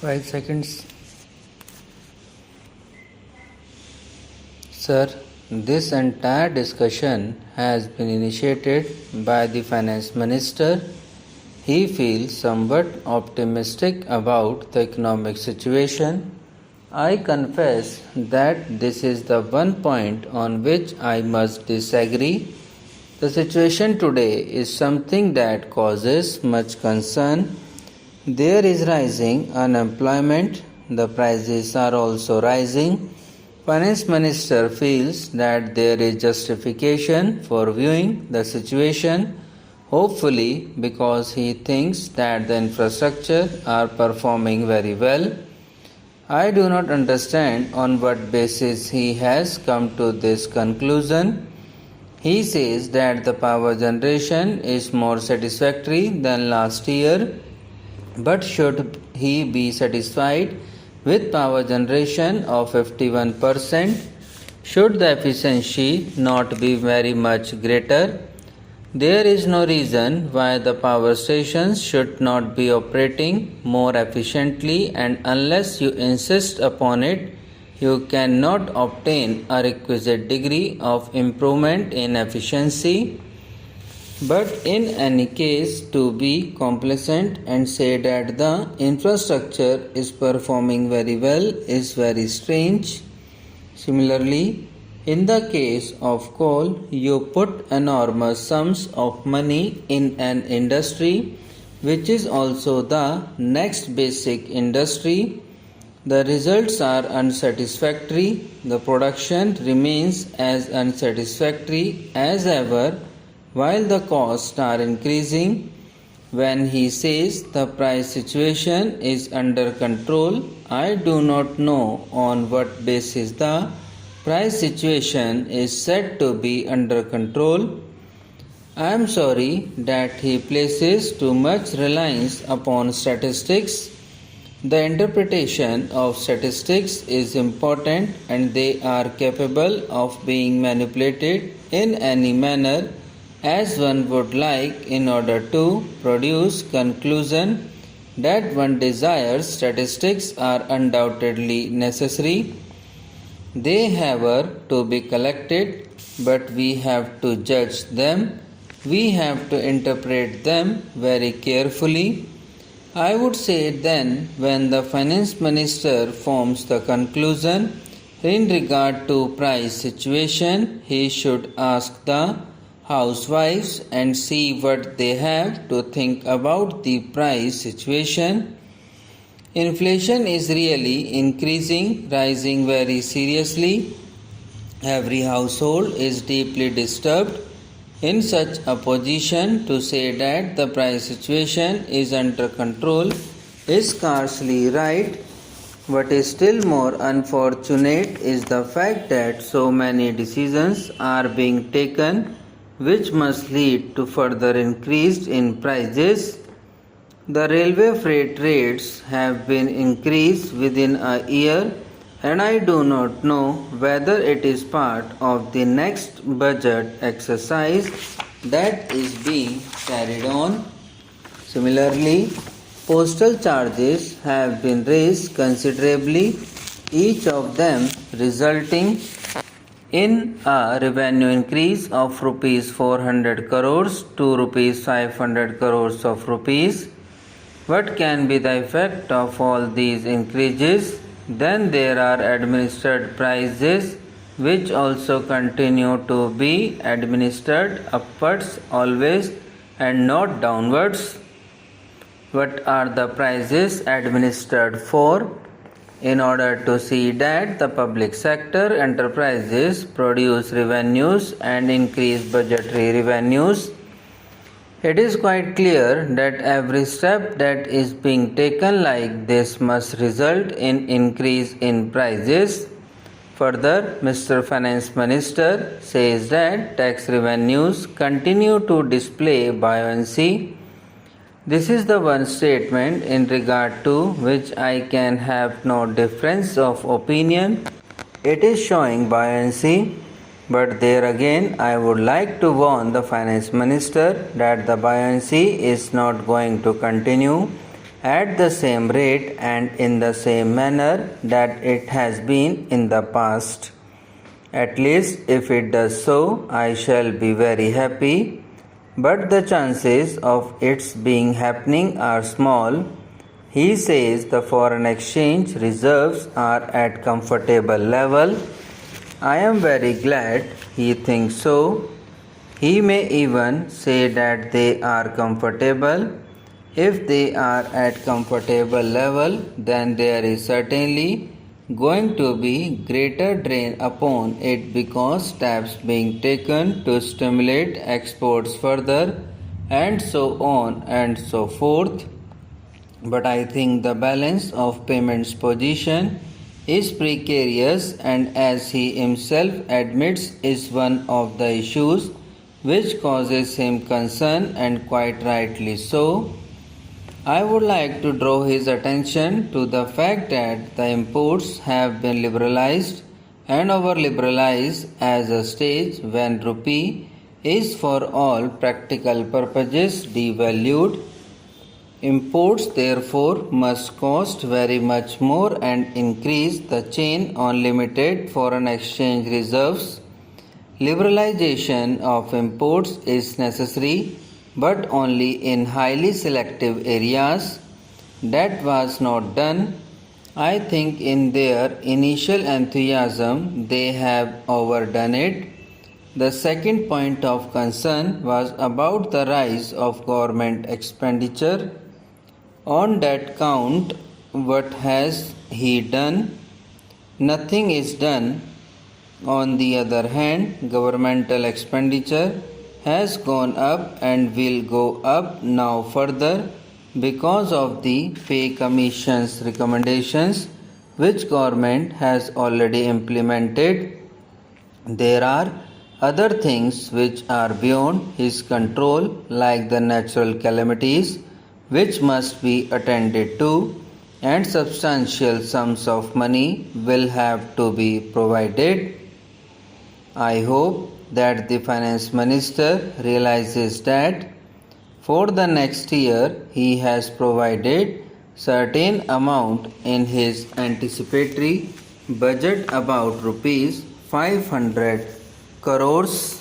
5 seconds. Sir, this entire discussion has been initiated by the Finance Minister. He feels somewhat optimistic about the economic situation. I confess that this is the one point on which I must disagree. The situation today is something that causes much concern. There is rising unemployment, the prices are also rising. Finance Minister feels that there is justification for viewing the situation, hopefully because he thinks that the infrastructure are performing very well. I do not understand on what basis he has come to this conclusion. He says that the power generation is more satisfactory than last year, but should he be satisfied with power generation of 51%? Should the efficiency not be very much greater? There is no reason why the power stations should not be operating more efficiently, and unless you insist upon it, you cannot obtain a requisite degree of improvement in efficiency. But in any case, to be complacent and say that the infrastructure is performing very well is very strange. Similarly, in the case of coal, you put enormous sums of money in an industry which is also the next basic industry. The results are unsatisfactory. The production remains as unsatisfactory as ever, while the costs are increasing. When he says the price situation is under control, I do not know on what basis the price situation is said to be under control. I am sorry that he places too much reliance upon statistics. The interpretation of statistics is important and they are capable of being manipulated in any manner as one would like in order to produce conclusion that one desires. Statistics are undoubtedly necessary. They have to be collected, but we have to judge them. We have to interpret them very carefully. I would say then, when the Finance Minister forms the conclusion in regard to price situation, he should ask the housewives and see what they have to think about the price situation. Inflation is really increasing, rising very seriously. Every household is deeply disturbed. In such a position, to say that the price situation is under control is scarcely right. What is still more unfortunate is the fact that so many decisions are being taken which must lead to further increase in prices. The railway freight rates have been increased within a year, and I do not know whether it is part of the next budget exercise that is being carried on. Similarly, postal charges have been raised considerably, each of them resulting in a revenue increase of rupees 400 crores to rupees 500 crores of rupees. What can be the effect of all these increases? Then there are administered prices which also continue to be administered upwards always and not downwards. What are the prices administered for? In order to see that the public sector enterprises produce revenues and increase budgetary revenues. It is quite clear that every step that is being taken like this must result in increase in prices. Further, Mr. Finance Minister says that tax revenues continue to display buoyancy. This is the one statement in regard to which I can have no difference of opinion. It is showing buoyancy. But there again, I would like to warn the Finance Minister that the buoyancy is not going to continue. at the same rate and in the same manner that it has been in the past. At least if it does so, I shall be very happy, but the chances of its being happening are small. He says the foreign exchange reserves are at comfortable level. I am very glad he thinks so. He may even say that they are comfortable. If they are at comfortable level, then there is certainly going to be greater drain upon it because steps being taken to stimulate exports further and so on and so forth. But I think the balance of payments position is precarious and as he himself admits is one of the issues which causes him concern and quite rightly so. I would like to draw his attention to the fact that the imports have been liberalized and over liberalized as a stage when rupee is for all practical purposes devalued. Imports therefore must cost very much more and increase the chain on limited foreign exchange reserves. Liberalization of imports is necessary but only in highly selective areas. That was not done. I think in their initial enthusiasm they have overdone it. The second point of concern was about the rise of government expenditure. On that count, what has he done? Nothing is done. On the other hand, governmental expenditure has gone up and will go up now further because of the pay commission's recommendations which government has already implemented. There are other things which are beyond his control like the natural calamities which must be attended to and substantial sums of money will have to be provided. I hope that the finance minister realizes that for the next year he has provided certain amount in his anticipatory budget about rupees 500 crores